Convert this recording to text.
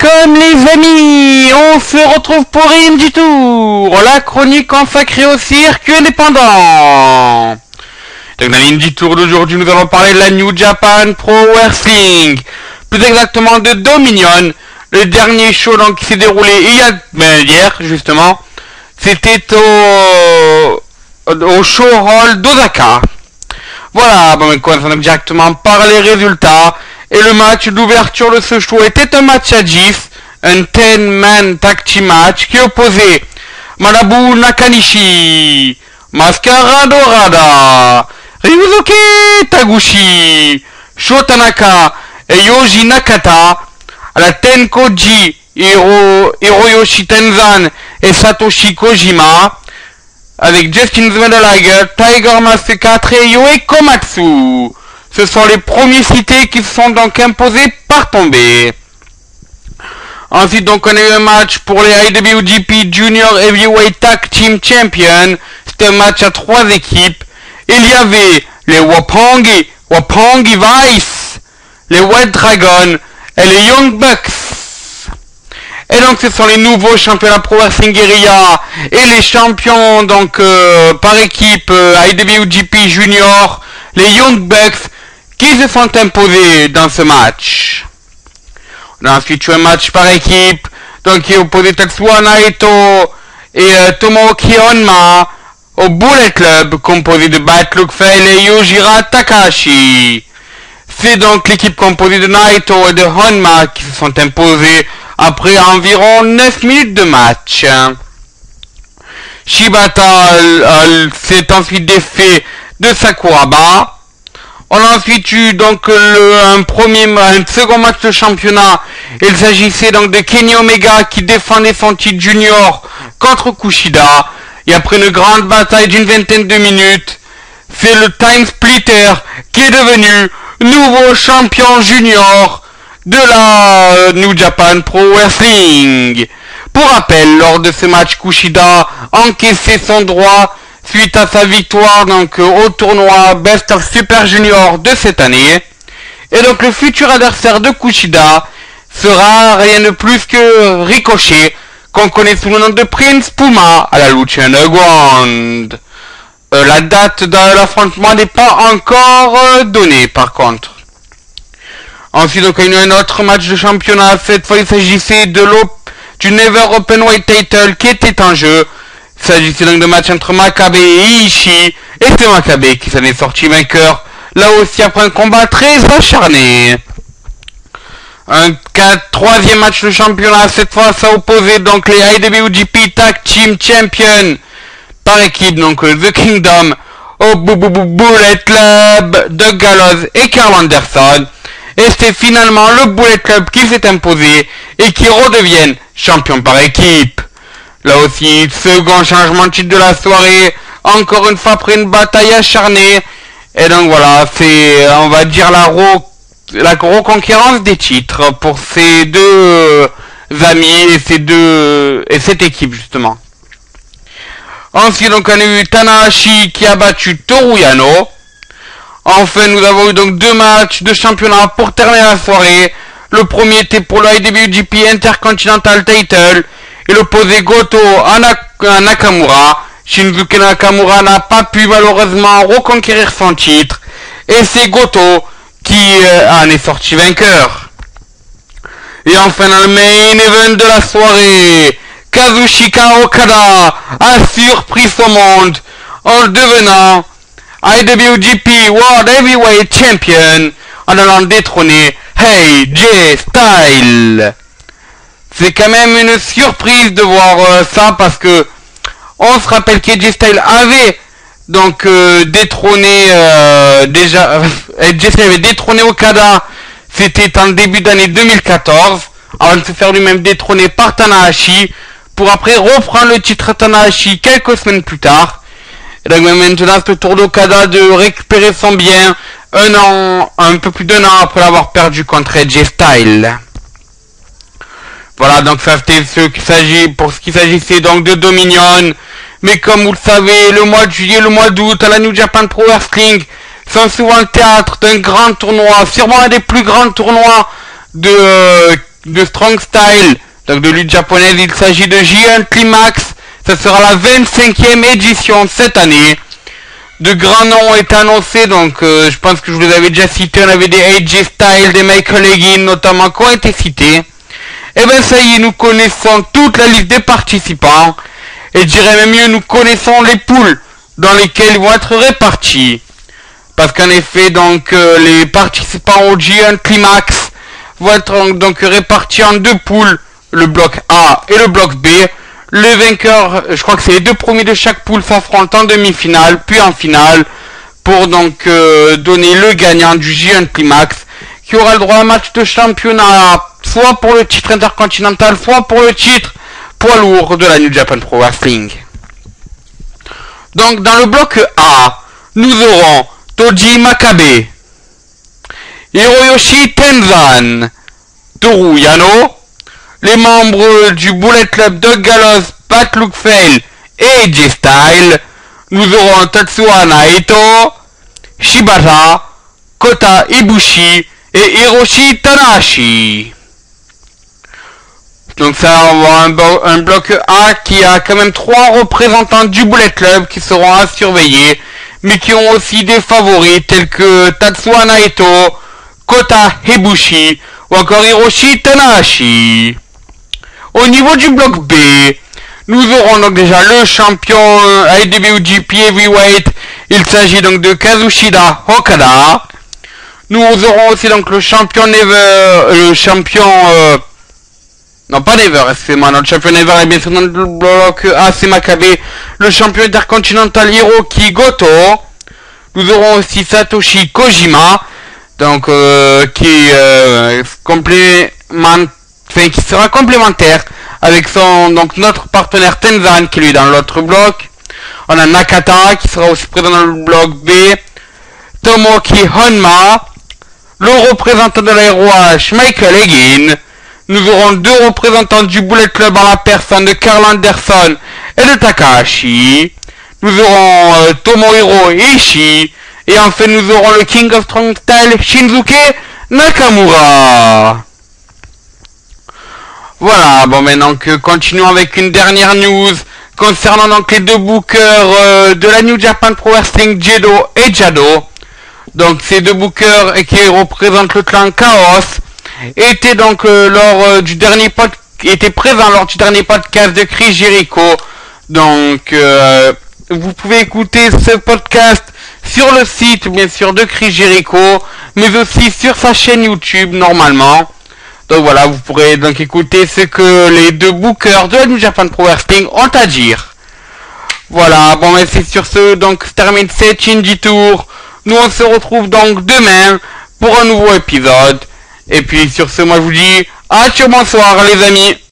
Welcome les amis, on se retrouve pour Indie Tour, la chronique consacrée au circuit indépendant. Donc dans l'Indie Tour d'aujourd'hui, nous allons parler de la New Japan Pro Wrestling, plus exactement de Dominion, le dernier show donc, qui s'est déroulé hier justement. C'était au show hall d'Osaka. Voilà, bon, on commence donc directement par les résultats. Et le match d'ouverture de ce show était un match à 10, un 10-man tag team match qui opposait Manabu Nakanishi, Mascara Dorada, Ryusuke Taguchi, Sho Tanaka et Yoji Nakata à la Tenkoji Hiroyoshi Tenzan et Satoshi Kojima, avec Justin Zvedelager, Tiger Mask 4 et Yoe Komatsu. Ce sont les premiers cités qui se sont donc imposés par tombée. Ensuite, donc, on a eu un match pour les IWGP Junior Heavyweight Tag Team Champion. C'était un match à 3 équipes. Il y avait les Roppongi Vice, les White Dragon et les Young Bucks. Et donc, ce sont les nouveaux championnats Pro Wrestling Guerrilla et les champions, donc, par équipe IWGP Junior, les Young Bucks, qui se sont imposés dans ce match. On a ensuite eu un match par équipe, donc qui opposait Tetsuya Naito et Tomoaki Honma au Bullet Club, composé de Bad Luck Fale et Yujiro Takahashi. C'est donc l'équipe composée de Naito et de Honma qui se sont imposés après environ 9 minutes de match. Shibata s'est ensuite défait de Sakuraba. On a ensuite eu donc un second match de championnat. Il s'agissait donc de Kenny Omega qui défendait son titre junior contre Kushida. Et après une grande bataille d'une vingtaine de minutes, c'est le Time Splitter qui est devenu nouveau champion junior de la New Japan Pro Wrestling. Pour rappel, lors de ce match, Kushida encaissait son droit suite à sa victoire donc au tournoi Best of Super Junior de cette année. Et donc le futur adversaire de Kushida sera rien de plus que Ricochet, qu'on connaît sous le nom de Prince Puma à la Lucha Underground. La date de l'affrontement n'est pas encore donnée par contre. Ensuite, donc, il y a eu un autre match de championnat. Cette fois, il s'agissait du Never Openweight Title qui était en jeu. Il s'agissait donc de match entre Makabe et Ishii. Et c'est Makabe qui s'en est sorti vainqueur. Là aussi, après un combat très acharné. Un troisième match de championnat. Cette fois, ça opposait donc les IWGP Tag Team Champion par équipe. Donc, The Kingdom au Bullet Club, Doug Gallows et Karl Anderson. Et c'est finalement le Bullet Club qui s'est imposé et qui redeviennent champion par équipe. Là aussi, second changement de titre de la soirée, encore une fois après une bataille acharnée. Et donc voilà, c'est, on va dire, la reconquérance des titres pour ces deux amis et cette équipe justement. Ensuite, donc, on a eu Tanahashi qui a battu Toru Yano. Enfin, nous avons eu donc 2 matchs de championnat pour terminer la soirée. Le premier était pour le IWGP Intercontinental Title. Il opposait Goto à Nakamura. Shinsuke Nakamura n'a pas pu malheureusement reconquérir son titre. Et c'est Goto qui en est sorti vainqueur. Et enfin, dans le main event de la soirée, Kazuchika Okada a surpris son monde en devenant IWGP World Heavyweight Champion en allant détrôner AJ Styles. C'est quand même une surprise de voir ça parce que on se rappelle qu'AJ Styles avait donc détrôné AJ Styles avait détrôné Okada, c'était en début d'année 2014 avant de se faire lui-même détrôner par Tanahashi pour après reprendre le titre Tanahashi quelques semaines plus tard. Et donc maintenant c'est le tour d'Okada de récupérer son bien un peu plus d'un an après l'avoir perdu contre AJ Styles. Voilà, donc ça c'était ce qui s'agissait donc de Dominion. Mais comme vous le savez, le mois de juillet, le mois d'août à la New Japan Pro Wrestling sont souvent le théâtre d'un grand tournoi, sûrement un des plus grands tournois de de Strong Style, donc de lutte japonaise. Il s'agit de Giant Climax. Ça sera la 25e édition cette année. De grands noms est annoncé, donc je pense que je vous les avais déjà cités. On avait des AJ Styles, des Michael Elgin notamment qui ont été cités. Et ben ça y est, nous connaissons toute la liste des participants. Et je dirais même mieux, nous connaissons les poules dans lesquelles ils vont être répartis. Parce qu'en effet, donc les participants au Giant Climax vont être donc répartis en deux poules, le bloc A et le bloc B. Le vainqueur, je crois que c'est les deux premiers de chaque poule, s'affrontent en demi-finale, puis en finale, pour donc donner le gagnant du Giant Climax, qui aura le droit à un match de championnat, soit pour le titre intercontinental, soit pour le titre poids lourd de la New Japan Pro Wrestling. Donc dans le bloc A, nous aurons Toji Makabe, Hiroyoshi Tenzan, Toru Yano, les membres du Bullet Club, Doug Gallows, Pat Lukefail et AJ Styles. Nous aurons Tatsuya Naito, Shibata, Kota Ibushi et Hiroshi Tanahashi. Donc ça va avoir un bloc A qui a quand même 3 représentants du Bullet Club qui seront à surveiller, mais qui ont aussi des favoris tels que Tatsuya Naito, Kota Ibushi ou encore Hiroshi Tanahashi. Au niveau du bloc B, nous aurons donc déjà le champion IWGP Heavyweight. Il s'agit donc de Kazushida Okada. Nous aurons aussi donc le champion non pas Never, excusez-moi, notre champion Never est bien sûr dans le bloc A, c'est Makabe. Le champion intercontinental Hiroki Goto. Nous aurons aussi Satoshi Kojima, donc qui sera complémentaire avec notre partenaire Tenzan qui lui est dans l'autre bloc. On a Nakata qui sera aussi présent dans le bloc B. Tomoki Honma, le représentant de la ROH Michael Elgin. Nous aurons 2 représentants du Bullet Club en la personne de Karl Anderson et de Takahashi. Nous aurons Tomohiro Ishii. Et enfin nous aurons le King of Strong Style Shinsuke Nakamura. Voilà, bon maintenant que continuons avec une dernière news concernant donc les 2 bookers de la New Japan Pro Wrestling, Gedo et Jado. Donc ces 2 bookers qui représentent le clan Chaos étaient donc étaient présents lors du dernier podcast de Chris Jericho. Donc vous pouvez écouter ce podcast sur le site bien sûr de Chris Jericho, mais aussi sur sa chaîne YouTube normalement. Donc voilà, vous pourrez donc écouter ce que les 2 bookers de la New Japan Pro Wrestling ont à dire. Voilà, bon mais c'est sur ce, donc se termine cette Indie Tour. Nous on se retrouve donc demain pour un nouveau épisode. Et puis sur ce, moi je vous dis à bonsoir les amis.